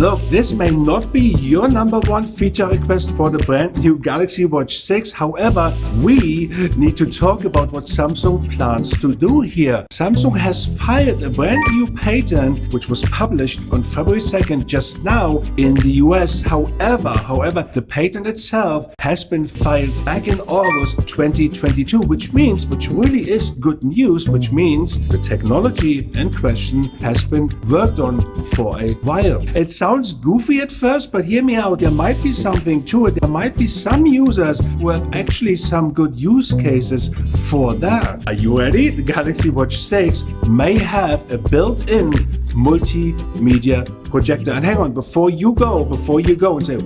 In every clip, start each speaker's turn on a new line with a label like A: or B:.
A: Look, this may not be your number one feature request for the brand new Galaxy Watch 6. However, we need to talk about what Samsung plans to do here. Samsung has filed a brand new patent which was published on February 2nd just now in the US. However, the patent itself has been filed back in August 2022, which really is good news, which means the technology in question has been worked on for a while. It sounds goofy at first, but hear me out. There might be something to it. There might be some users who have actually some good use cases for that. Are you ready? The Galaxy Watch 6 may have a built-in multimedia projector. And hang on, before you go and say,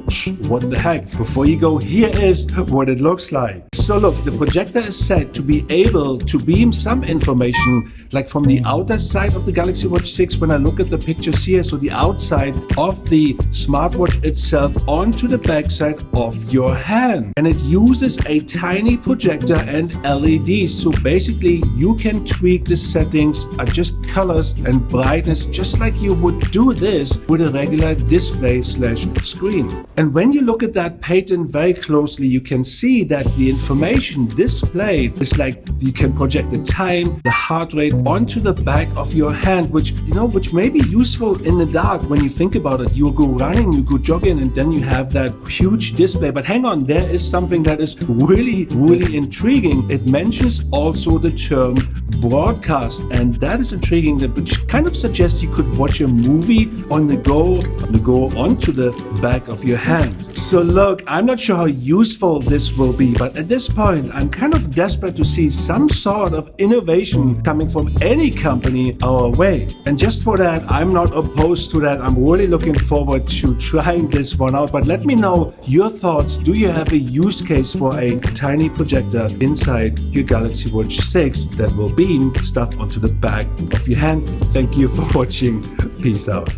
A: what the heck? Before you go, here is what it looks like. So look, the projector is said to be able to beam some information like from the outer side of the Galaxy Watch 6 when I look at the pictures here, so the outside of the smartwatch itself onto the backside of your hand. And it uses a tiny projector and LEDs. So basically you can tweak the settings, adjust colors and brightness just like you would do this with a regular display/screen. And when you look at that patent very closely, you can see that the information displayed is like you can project the time, the heart rate onto the back of your hand, which may be useful in the dark when you think about it. You go running, you go jogging, and then you have that huge display. But hang on, there is something that is really intriguing. It mentions also the term broadcast, and that is intriguing, which kind of suggests you could watch a movie on the go onto the back of your hand. So look, I'm not sure how useful this will be, but at this point, I'm kind of desperate to see some sort of innovation coming from any company our way. And just for that, I'm not opposed to that. I'm really looking forward to trying this one out. But let me know your thoughts. Do you have a use case for a tiny projector inside your Galaxy Watch 6 that will beam stuff onto the back of your hand? Thank you for watching. Peace out.